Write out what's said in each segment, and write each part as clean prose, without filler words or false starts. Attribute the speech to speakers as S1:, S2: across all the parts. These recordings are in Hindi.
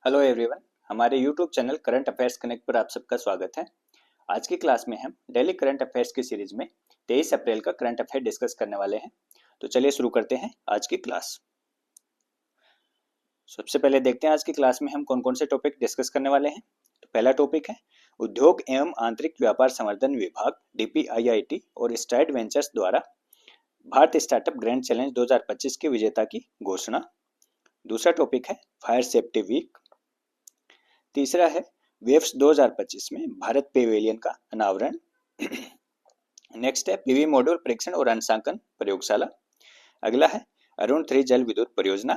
S1: हेलो एवरीवन, हमारे YouTube channel current affairs connect पर आप सबका स्वागत है। आज की क्लास में हम डेली करंट अफेयर्स की सीरीज में 23 अप्रैल का करंट अफेयर डिस्कस करने वाले हैं। तो चलिए शुरू करते हैं आज की क्लास। सबसे पहले देखते हैं आज की क्लास में हम कौन कौन से टॉपिक डिस्कस करने वाले हैं। तो पहला टॉपिक है उद्योग एवं आंतरिक व्यापार संवर्धन विभाग DPIIT और स्ट्राइड वेंचर्स द्वारा भारत स्टार्टअप ग्रैंड चैलेंज 2025 के विजेता की घोषणा। दूसरा टॉपिक है फायर सेफ्टी वीक। तीसरा है वेव्स 2025 में भारत पेवेलियन का अनावरण। नेक्स्ट है पीवी मॉड्यूल परीक्षण और अंशांकन प्रयोगशाला। अगला है अरुण 3 जल विद्युत परियोजना।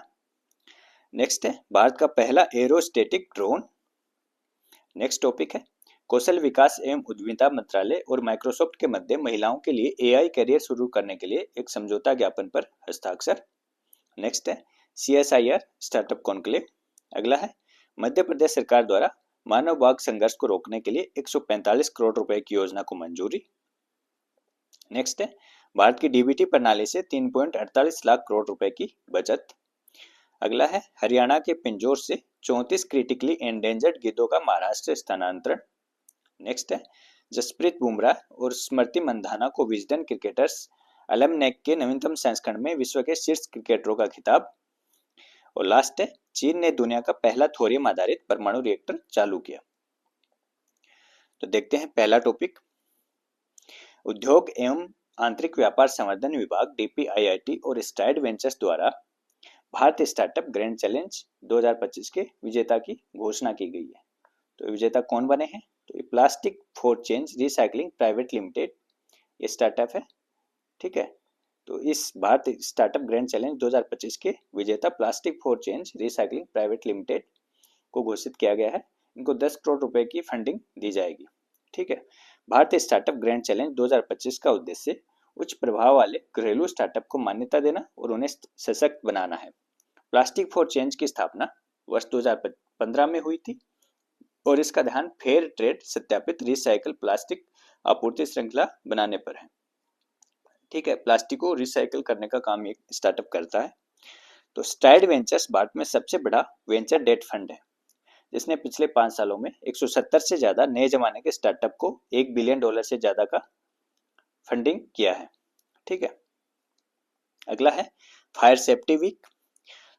S1: नेक्स्ट है भारत का पहला एरोस्टेटिक ड्रोन। नेक्स्ट टॉपिक है कौशल विकास एवं उद्यमिता मंत्रालय और माइक्रोसॉफ्ट के मध्य महिलाओं के लिए AI करियर शुरू करने के लिए एक समझौता ज्ञापन पर हस्ताक्षर। नेक्स्ट है CSIR स्टार्टअप कॉन्क्लेव। अगला है मध्य प्रदेश सरकार द्वारा मानव बाघ संघर्ष को रोकने के लिए 145 करोड़ रुपए की योजना को मंजूरी। नेक्स्ट है भारत की DBT प्रणाली से 3.48 लाख करोड़ रुपए की बचत। अगला है हरियाणा के पिंजौर से 34 क्रिटिकली एंडेंजर्ड गिद्धों का महाराष्ट्र स्थानांतरण। नेक्स्ट है जसप्रीत बुमराह और स्मृति मंधाना को विजडन क्रिकेटर्स एलमनैक के नवीनतम संस्करण में विश्व के शीर्ष क्रिकेटरों का खिताब। और लास्ट है चीन ने दुनिया का पहला थोरियम आधारित परमाणु रिएक्टर चालू किया। तो देखते हैं पहला टॉपिक उद्योग एवं आंतरिक व्यापार संवर्धन विभाग DPIIT और स्ट्राइड वेंचर्स द्वारा भारत स्टार्टअप ग्रैंड चैलेंज 2025 के विजेता की घोषणा की गई है। तो विजेता कौन बने हैं? तो ये plastic for change recycling private limited ये स्टार्टअप है। ठीक है, तो इस भारत स्टार्टअप ग्रैंड चैलेंज 2025 के विजेता plastic for change recycling private limited को घोषित किया गया है। इनको 10 करोड़ रुपए की फंडिंग दी जाएगी। ठीक है, भारत स्टार्टअप ग्रैंड चैलेंज 2025 का उद्देश्य उच्च प्रभाव वाले घरेलू स्टार्टअप को मान्यता देना और उन्हें सशक्त बनाना है। प्लास्टिक फॉर चेंज की स्थापना वर्ष 2015 में हुई थी और इसका ध्यान फेयर ट्रेड सत्यापित रिसाइकल प्लास्टिक आपूर्ति श्रृंखला बनाने पर है। ठीक है, प्लास्टिक को रिसाइकल करने का काम एक स्टार्टअप करता है। तो स्ट्राइड वेंचर्स भारत में सबसे बड़ा वेंचर डेट फंड है जिसने पिछले 5 सालों में 170 से ज्यादा नए जमाने के स्टार्टअप को $1 बिलियन से ज्यादा का फंडिंग किया है। ठीक है, अगला है फायर सेफ्टी वीक।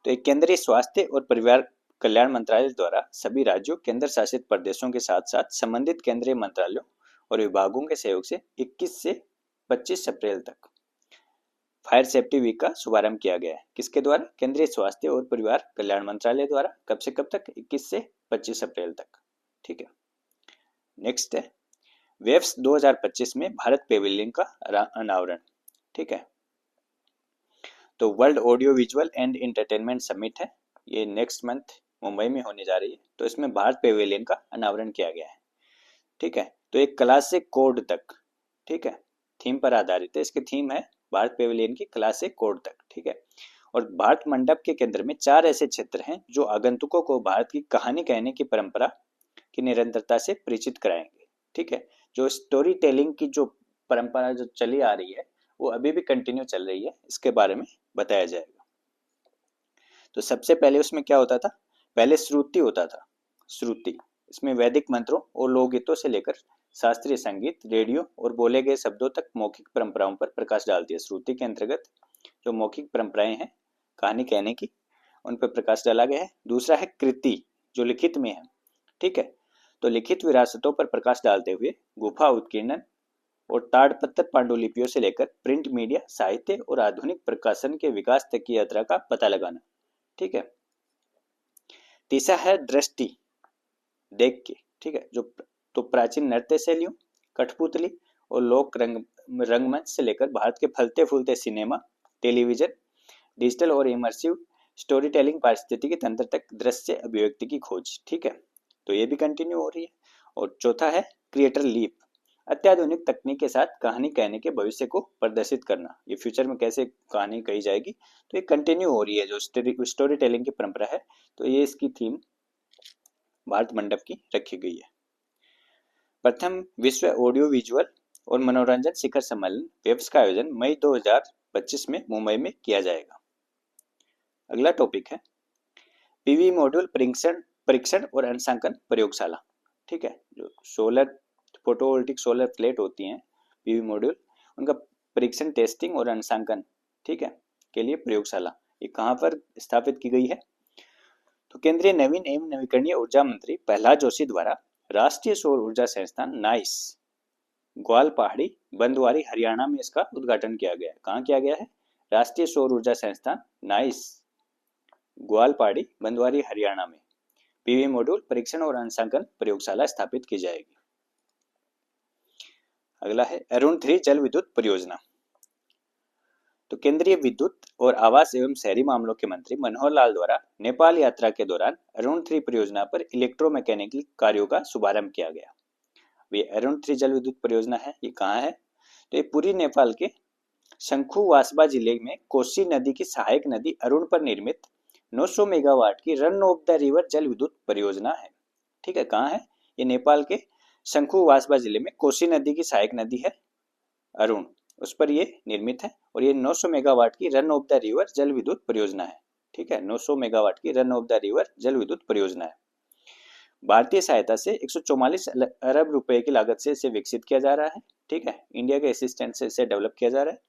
S1: तो एक केंद्रीय स्वास्थ्य और परिवार कल्याण मंत्रालय द्वारा सभी राज्यों केंद्र शासित प्रदेशों के साथ साथ संबंधित केंद्रीय मंत्रालयों और विभागों के सहयोग से 21 से 25 अप्रैल तक फायर सेफ्टी वीक का शुभारंभ किया गया है। किसके द्वारा? केंद्रीय स्वास्थ्य और परिवार कल्याण मंत्रालय द्वारा। कब से कब तक? 21 से 25 अप्रैल तक। ठीक है, नेक्स्ट है वेव्स 2025 में भारत पेविलियन का अनावरण। ठीक है, तो world audio visual and entertainment summit है, ये नेक्स्ट मंथ मुंबई में होने जा रही है। तो इसमें भारत पेविलियन का अनावरण किया गया है। ठीक है, तो एक क्लास से कोड तक, ठीक है, थीम पर आधारित है। इसकी थीम है भारत पेविलियन की क्लास से कोड तक। ठीक है, और भारत मंडप के केंद्र में 4 ऐसे क्षेत्र हैं जो आगंतुकों को भारत की कहानी कहने की परंपरा की निरंतरता से परिचित कराएंगे। ठीक है, जो स्टोरी टेलिंग की जो परंपरा जो चली आ रही है वो अभी भी कंटिन्यू चल रही है, इसके बारे में बताया जाएगा। तो सबसे पहले उसमें क्या होता था? पहले श्रुति होता था। श्रुति इसमें वैदिक मंत्रों और लोकगीतों से लेकर शास्त्रीय संगीत, रेडियो और बोले गए शब्दों तक मौखिक परंपराओं पर प्रकाश डालती है। श्रुति के अंतर्गत जो मौखिक परंपराएं हैं कहानी कहने की, उन पर प्रकाश डाला गया है। दूसरा है कृति जो लिखित में है। ठीक है, तो लिखित विरासतों पर प्रकाश डालते हुए गुफा उत्कीर्णन और ताड़पत्र पांडुलिपियों से लेकर प्रिंट मीडिया, साहित्य और आधुनिक प्रकाशन के विकास तक की यात्रा का पता लगाना। ठीक है, तीसरा है दृष्टि, देख के। ठीक है, जो तो प्राचीन नृत्य शैलियों, कठपुतली और लोक रंगमंच से लेकर भारत के फलते फूलते सिनेमा, टेलीविजन, डिजिटल और इमर्सिव स्टोरी टेलिंग पारिस्थितिकी तंत्र तक दृश्य अभिव्यक्ति की खोज। ठीक है, तो ये भी कंटिन्यू हो रही है। और चौथा है क्रिएटर लीप, अत्याधुनिक तकनीक के साथ कहानी कहने के भविष्य को प्रदर्शित करना। ये फ्यूचर में कैसे कहानी कही जाएगी, तो ये कंटिन्यू हो रही है जो स्टोरी टेलिंग की परंपरा है। तो ये इसकी थीम भारत मंडप की रखी गई है। प्रथम विश्व ऑडियो विजुअल और मनोरंजन शिखर सम्मेलन वेव्स का आयोजन मई 2025 में मुंबई में किया जाएगा। अगला टॉपिक है पीवी मॉड्यूल परीक्षण और अंशांकन प्रयोगशाला। ठीक है, जो सोलर फोटोवोल्टिक सोलर प्लेट होती हैं पीवी मॉड्यूल, उनका परीक्षण, टेस्टिंग और अंशांकन, ठीक है, के लिए प्रयोगशाला ये कहाँ पर स्थापित की गई है? तो केंद्रीय नवीन एवं नवीकरणीय ऊर्जा मंत्री प्रहलाद जोशी द्वारा राष्ट्रीय सौर ऊर्जा संस्थान नाइस ग्वाल पहाड़ी बंदवारी हरियाणा में इसका उद्घाटन किया गया है। कहाँ किया गया है? राष्ट्रीय सौर ऊर्जा संस्थान नाइस ग्वाल पहाड़ी बंदवारी हरियाणा में पीवी मॉड्यूल परीक्षण और अंशांकन प्रयोगशाला स्थापित की जाएगी। अगला है अरुण 3 जल विद्युत परियोजना। तो केंद्रीय विद्युत और आवास एवं शहरी मामलों के मंत्री मनोहर लाल द्वारा नेपाल यात्रा के दौरान अरुण 3 परियोजना पर इलेक्ट्रोमैकेनिकल कार्यों का शुभारंभ किया गया। ये अरुण 3 जल विद्युत परियोजना है, ये कहाँ है? तो ये पूरी नेपाल के शंखु वास्बा जिले में कोसी नदी की सहायक नदी अरुण पर निर्मित 900 मेगावाट की रन ऑफ द रिवर जल विद्युत परियोजना है। ठीक है, कहाँ है? ये नेपाल के शंखु वास्बा जिले में कोसी नदी की सहायक नदी है अरुण, उस पर ये निर्मित है और ये 900 मेगावाट की रन ऑफ द रिवर जल विद्युत परियोजना है। ठीक है, 900 मेगावाट की रन ऑफ द रिवर जल विद्युत परियोजना है। भारतीय सहायता से 144 अरब रुपए की लागत से इसे विकसित किया जा रहा है। ठीक है, इंडिया के असिस्टेंस से इसे डेवलप किया जा रहा है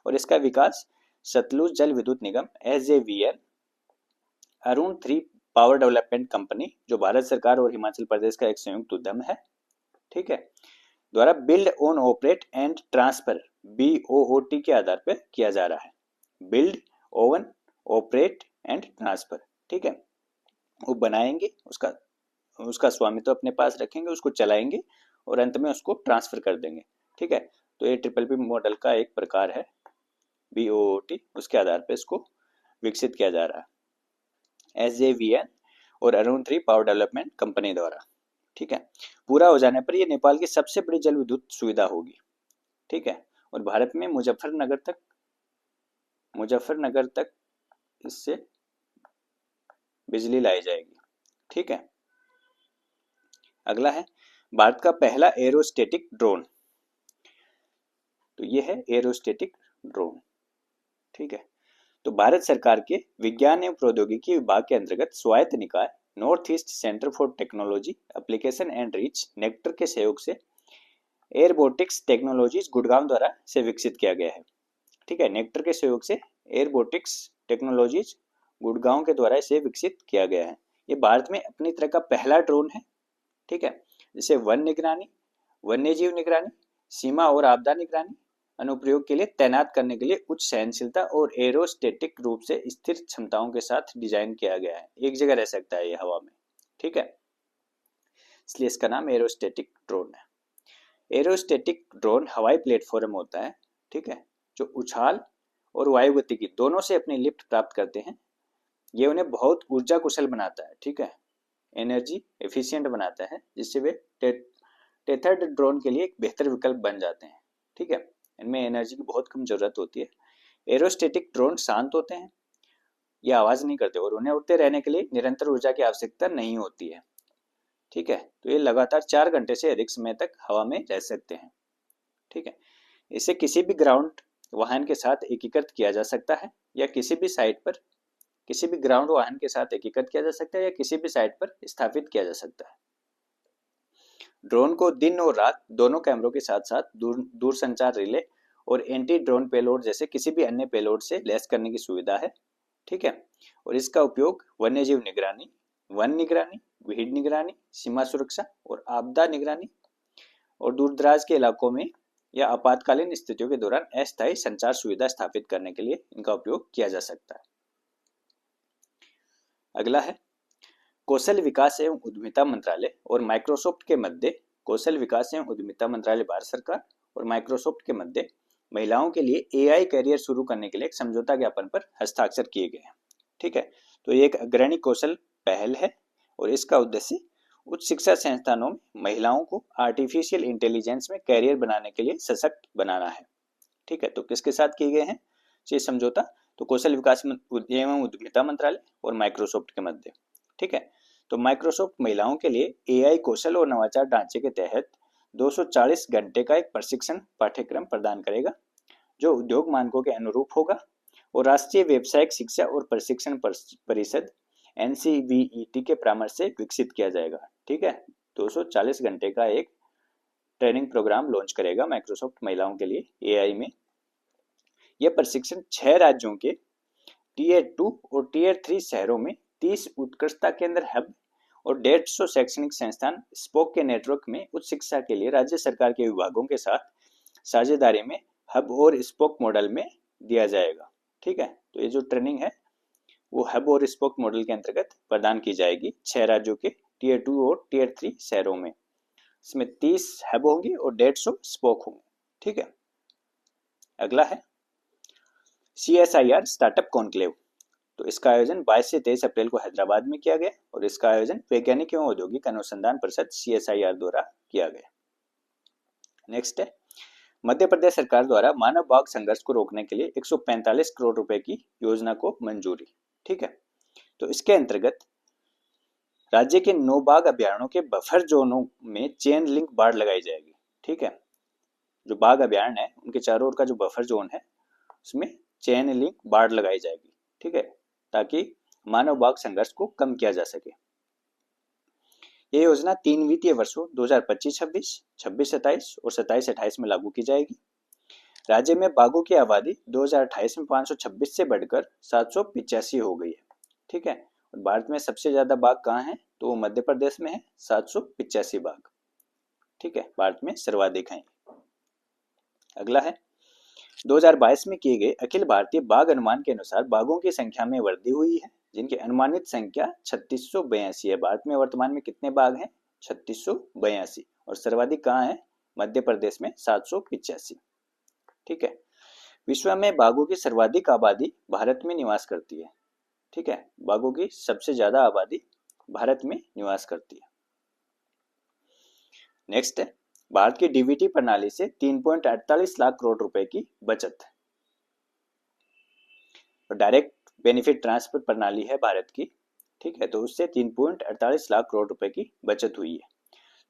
S1: और इसका विकास सतलुज जल विद्युत निगम SJVN, Arun 3 power development company जो भारत सरकार और हिमाचल प्रदेश का एक संयुक्त उद्यम है, ठीक है, द्वारा build own operate and transfer BOOT के आधार पर किया जा रहा है। Build own operate and transfer, ठीक है, वो बनाएंगे, उसका स्वामित्व अपने पास रखेंगे, उसको चलाएंगे और अंत में उसको ट्रांसफर कर देंगे। ठीक है, तो ये PPP मॉडल का एक प्रकार है BOOT, उसके आधार पर इसको विकसित किया जा रहा है SJVN और अरुण 3 पावर डेवलपमेंट कंपनी द्वारा। ठीक है, पूरा हो जाने पर ये नेपाल की सबसे बड़ी जल विद्युत सुविधा होगी। ठीक है, और भारत में मुजफ्फरनगर तक इससे बिजली लाई जाएगी। ठीक है, अगला है भारत का पहला एरोस्टेटिक ड्रोन। तो ये है एरोस्टेटिक ड्रोन। ठीक है, तो भारत सरकार के विज्ञान एवं प्रौद्योगिकी विभाग के अंतर्गत स्वायत्त निकाय north east centre for technology application and rich nectar के सहयोग से एयरबोटिक्स टेक्नोलॉजीज गुड़गांव द्वारा से विकसित किया गया है। ठीक है, नेक्टर के सहयोग से एयरबोटिक्स टेक्नोलॉजीज गुड़गांव के द्वारा इसे विकसित किया गया है। ये भारत में अपनी तरह का पहला ड्रोन है। ठीक है, जिसे वन निगरानी, वन्यजीव निगरानी, सीमा और आपदा निगरानी अनुप्रयोग के लिए तैनात करने के लिए उच्च सहनशीलता और एरोस्टेटिक रूप से स्थिर क्षमताओं के साथ डिजाइन किया गया है। एक जगह रह सकता है ये हवा में। ठीक है, इसलिए इसका नाम एरोस्टेटिक ड्रोन है। एरोस्टेटिक ड्रोन हवाई प्लेटफॉर्म होता है, ठीक है, जो उछाल और वायुगतिकी दोनों से अपनी लिफ्ट प्राप्त करते हैं। ये उन्हें बहुत ऊर्जा कुशल बनाता है। ठीक है, एनर्जी एफिशिएंट बनाता है, जिससे वे टेथर्ड ड्रोन के लिए एक बेहतर विकल्प बन जाते हैं। ठीक है, इनमें एनर्जी की बहुत कम जरूरत होती है। एरोस्टेटिक ड्रोन शांत होते हैं, ये आवाज नहीं करते और उन्हें उड़ते रहने के लिए निरंतर ऊर्जा की आवश्यकता नहीं होती है। ठीक है, तो ये लगातार 4 घंटे से अधिक समय तक हवा में रह सकते हैं। ठीक है, इसे किसी भी ग्राउंड वाहन के साथ एकीकृत किया जा सकता है या किसी भी साइट पर किसी भी ग्राउंड वाहन के साथ एकीकृत किया जा सकता है या किसी भी साइट पर स्थापित किया जा सकता है। ड्रोन को दिन और रात दोनों कैमरों के साथ साथ दूरसंचार रिले और एंटी ड्रोन पेलोड जैसे किसी भी अन्य पेलोड से लैस करने की सुविधा है। ठीक है, और इसका उपयोग वन्यजीव निगरानी, वन निगरानी, भीड़ निगरानी, सीमा सुरक्षा और आपदा निगरानी और दूरदराज के इलाकों में या आपातकालीन स्थितियों के दौरान अस्थायी संचार सुविधा स्थापित करने के लिए इनका उपयोग किया जा सकता है। अगला है कौशल विकास एवं उद्यमिता मंत्रालय और माइक्रोसॉफ्ट के मध्य कौशल विकास एवं उद्यमिता मंत्रालय भारत सरकार और माइक्रोसॉफ्ट के मध्य महिलाओं के लिए AI करियर शुरू करने के लिए एक समझौता ज्ञापन पर हस्ताक्षर किए गए हैं। ठीक है, तो ये एक अग्रणी कौशल पहल है और इसका उद्देश्य उच्च शिक्षा संस्थानों में महिलाओं को आर्टिफिशियल इंटेलिजेंस में करियर बनाने के लिए सशक्त बनाना है। ठीक है, तो किसके साथ किए गए हैं ये समझौता? तो कौशल विकास एवं उद्यमिता मंत्रालय और माइक्रोसॉफ्ट के मध्य। ठीक है, तो माइक्रोसॉफ्ट महिलाओं के लिए AI कौशल और नवाचार ढांचे के तहत 240 घंटे का एक प्रशिक्षण पाठ्यक्रम प्रदान करेगा जो उद्योग मानकों के अनुरूप होगा और राष्ट्रीय व्यावसायिक शिक्षा और प्रशिक्षण परिषद NCVET के परामर्श से विकसित किया जाएगा। ठीक है, 240 घंटे का एक ट्रेनिंग प्रोग्राम लॉन्च करेगा माइक्रोसॉफ्ट महिलाओं के लिए AI में। यह प्रशिक्षण 6 राज्यों के Tier 2 और Tier 3 शहरों में 30 उत्कृष्टता केंद्र हब और 150 शैक्षणिक संस्थान स्पोक के नेटवर्क में उच्च शिक्षा के लिए राज्य सरकार के विभागों के साथ साझेदारी में हब और स्पोक मॉडल में दिया जाएगा। ठीक है, तो ये जो ट्रेनिंग है वो हब और स्पोक मॉडल के अंतर्गत प्रदान की जाएगी 6 राज्यों के Tier 2 और Tier 3 शहरों में। इसमें 30 हब होंगी और 150 स्पोक होंगे। ठीक है, अगला है CSIR स्टार्टअप कॉन्क्लेव। तो इसका आयोजन 22 से 23 अप्रैल को हैदराबाद में किया गया और इसका आयोजन वैज्ञानिक एवं औद्योगिक अनुसंधान परिषद CSIR द्वारा किया गया। नेक्स्ट है मध्य प्रदेश सरकार द्वारा मानव बाघ संघर्ष को रोकने के लिए 145 करोड़ रुपए की योजना को मंजूरी। ठीक है, तो इसके अंतर्गत राज्य के 9 बाघ अभ्यारण्यों के बफर जोनों में चेन लिंक बाड़ लगाई जाएगी। ठीक है, जो बाघ अभ्यारण्य है उनके चारों ओर का जो बफर जोन है उसमें चेन लिंक बाड़ लगाई जाएगी। ठीक है, ताकि मानव बाघ संघर्ष को कम किया जा सके। ये योजना 3 वित्तीय वर्षों 2025-26, 26-27 और 27-28 में लागू की जाएगी। राज्य में बाघों की आबादी 2028 में 526 से बढ़कर 785 हो गई है। ठीक है, और भारत में सबसे ज्यादा बाघ कहाँ है तो वो मध्य प्रदेश में है, 785 बाघ। ठीक है, भारत में सर्वाधिक हैं। अगला है 2022 में किए गए अखिल भारतीय बाघ अनुमान के अनुसार बाघों की संख्या में वृद्धि हुई है, जिनकी अनुमानित संख्या 3682 है। भारत में वर्तमान में कितने बाघ हैं? 3682 और सर्वाधिक कहाँ है? मध्य प्रदेश में 785। ठीक है, विश्व में बाघों की सर्वाधिक आबादी भारत में निवास करती है। ठीक है, बाघों की सबसे ज्यादा आबादी भारत में निवास करती है। नेक्स्ट है भारत की DBT प्रणाली से 3.48 लाख करोड़ रुपए की बचत। तो डायरेक्ट बेनिफिट ट्रांसफर प्रणाली है भारत की। ठीक है, तो उससे 3.48 लाख करोड़ रुपए की बचत हुई है।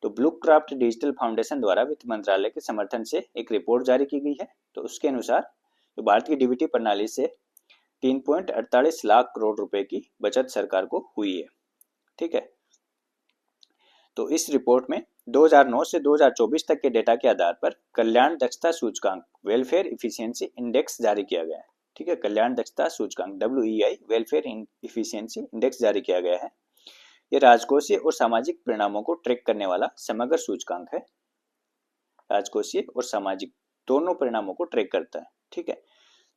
S1: तो ब्लू क्राफ्ट डिजिटल फाउंडेशन द्वारा वित्त मंत्रालय के समर्थन से एक रिपोर्ट जारी की गई है। तो उसके अनुसार तो भारत की DBT प्रणाली से 3.48 लाख करोड़ रुपए की बचत सरकार को हुई है। ठीक है, तो इस रिपोर्ट में 2009 से 2024 तक के डेटा के आधार पर कल्याण दक्षता सूचकांक वेलफेयर इफिशियंसी इंडेक्स जारी किया गया है। ठीक है, कल्याण दक्षता सूचकांक WEI वेलफेयर इफिशियंसी इंडेक्स जारी किया गया है। यह राजकोषीय और सामाजिक परिणामों को ट्रैक करने वाला समग्र सूचकांक है। राजकोषीय और सामाजिक दोनों परिणामों को ट्रैक करता है। ठीक है,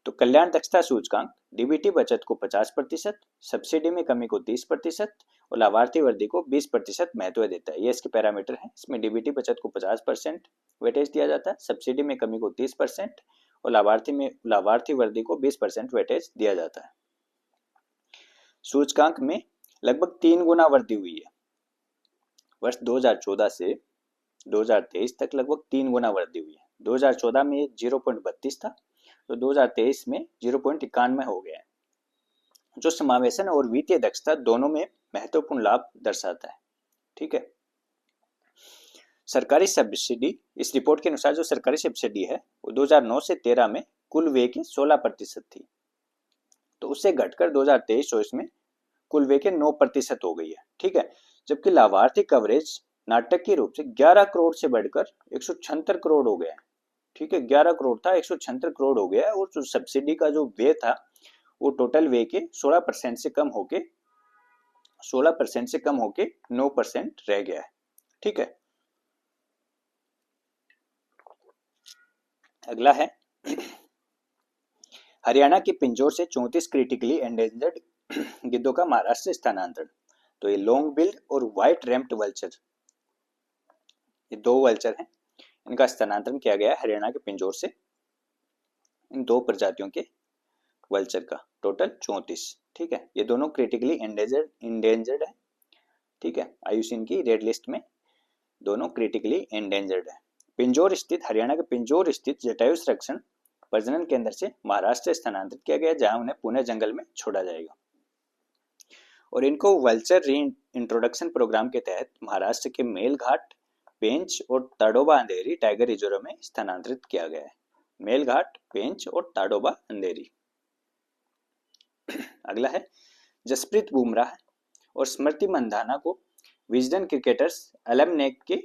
S1: तो कल्याण दक्षता सूचकांक DBT बचत को 50%, सब्सिडी में कमी को 30% और लाभार्थी वृद्धि को 20% महत्व देता है। ये इसके पैरामीटर हैं। इसमें DBT बचत को 50% वेटेज दिया जाता है, सब्सिडी में कमी को 30% और लाभार्थी वृद्धि को 20% वेटेज दिया जाता है। सूचकांक में लगभग 3 गुना वृद्धि हुई है। वर्ष 2014 से 2023 तक लगभग 3 गुना वृद्धि हुई है। 2014 में 0.32 था तो 2023 में 0.91 हो गया है, जो समावेशन और वित्तीय दक्षता दोनों में महत्वपूर्ण लाभ दर्शाता है। ठीक है, सरकारी सब्सिडी, इस रिपोर्ट के अनुसार जो सरकारी सब्सिडी है वो 2009 से 13 में कुल व्यय के 16% थी, तो उससे घटकर 2023-24 में कुल व्यय के 9% हो गई है। ठीक है, जबकि लाभार्थी कवरेज नाटकीय रूप से 11 करोड़ से बढ़कर 176 करोड़ हो गया है। ठीक है, 11 करोड़ था 176 करोड़ हो गया है और जो सब्सिडी का जो व्यय था वो टोटल व्यय के 16% से कम होके 9% रह गया है। ठीक है, अगला है हरियाणा के पिंजौर से 34 क्रिटिकली एंडेंजर्ड गिद्धों का महाराष्ट्र स्थानांतरण। तो ये लॉन्ग बिल्ड और व्हाइट रैम्प्ड वल्चर, ये 2 वल्चर हैं, इनका स्थानांतरण किया गया है हरियाणा के पिंजौर से। इन 2 प्रजातियों के वल्चर का टोटल 34। ठीक है, ये दोनों क्रिटिकली एंडेंजर्ड है। ठीक है, IUCN की रेड लिस्ट में दोनों क्रिटिकली एंडेंजर्ड है। पिंजौर स्थित हरियाणा के पिंजौर स्थित जटायु संरक्षण प्रजनन केंद्र से महाराष्ट्र स्थानांतरित किया गया, जहां उन्हें पुणे जंगल में छोड़ा जाएगा और इनको वल्चर री इंट्रोडक्शन प्रोग्राम के तहत महाराष्ट्र के मेलघाट, पेंच और ताडोबा अंधेरी टाइगर रिजर्व में स्थानांतरित किया गया है। मेलघाट, पेंच और ताडोबा अंधेरी। अगला है जसप्रीत बुमराह और स्मृति मंधाना को विजडन क्रिकेटर्स एलमनैक के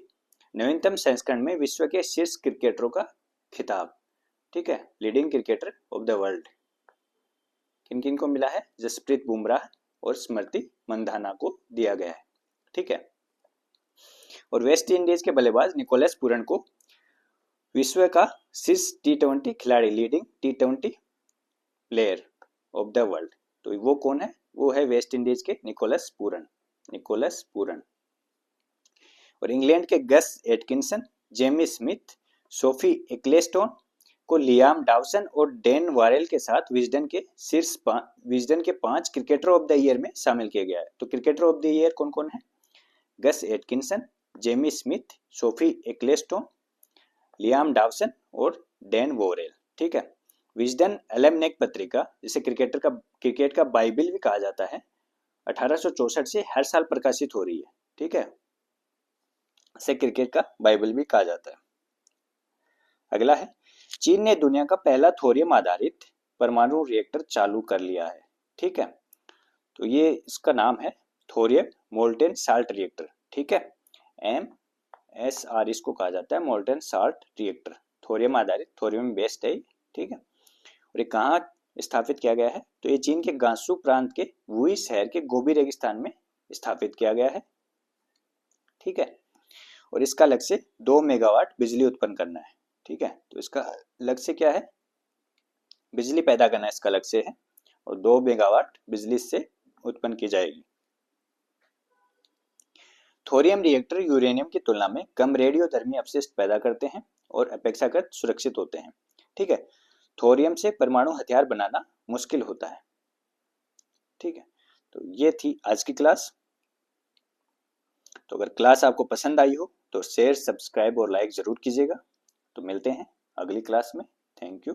S1: नवीनतम संस्करण में विश्व के शीर्ष क्रिकेटरों का खिताब, ठीक है, leading cricketer of the world. किन किन को मिला है? जसप्रीत बुमराह और स्मृति मंधाना को दिया गया है, ठीक है। और वेस्ट इंडीज के बल्लेबाज निकोलस पूरन को विश्व का शीर्ष T20 खिलाड़ी, leading T20 player of the world, तो वो कौन है? वो है वेस्ट इंडीज के निकोलस पूरन, निकोलस पूरन। और इंग्लैंड के Gus Atkinson, Jamie Smith, Sophie Ecclestone को लियाम डाउसन और डैन वॉरेल के साथ विजडन के 5 क्रिकेटर ऑफ द ईयर में शामिल किया गया है। तो क्रिकेटर ऑफ द ईयर कौन कौन है? Gus Atkinson, Jamie Smith, Sophie Ecclestone, Liam Dawson और डैन वॉरेल, ठीक है। विजडन एलमनैक पत्रिका, जिसे क्रिकेट का बाइबिल भी कहा जाता है, 1864 से हर साल प्रकाशित हो रही है, ठीक है। इसे क्रिकेट का बाइबल भी कहा जाता है। अगला है, चीन ने दुनिया का पहला थोरियम आधारित परमाणु रिएक्टर चालू कर लिया है, ठीक है। तो ये इसका नाम है थोरियम मोल्टेन साल्ट रिएक्टर, ठीक है। MSR इसको कहा जाता है, मोल्टेन साल्ट रिएक्टर, थोरियम आधारित, थोरियम बेस्ड है, ठीक है। और ये कहाँ स्थापित किया गया है? तो ये चीन के गांसू प्रांत के वुई शहर के गोबी रेगिस्तान में स्थापित किया गया है, ठीक है। और इसका लक्ष्य 2 मेगावाट बिजली उत्पन्न करना है, ठीक है। तो इसका लक्ष्य क्या है? बिजली पैदा करना इसका लक्ष्य है, और 2 मेगावाट बिजली से उत्पन्न की जाएगी। थोरियम रिएक्टर यूरेनियम की तुलना में कम रेडियोधर्मी अपशिष्ट पैदा करते हैं और अपेक्षाकृत सुरक्षित होते हैं, ठीक है। थोरियम से परमाणु हथियार बनाना मुश्किल होता है, ठीक है। तो ये थी आज की क्लास। तो अगर क्लास आपको पसंद आई हो तो शेयर, सब्सक्राइब और लाइक जरूर कीजिएगा। तो मिलते हैं अगली क्लास में। Thank you.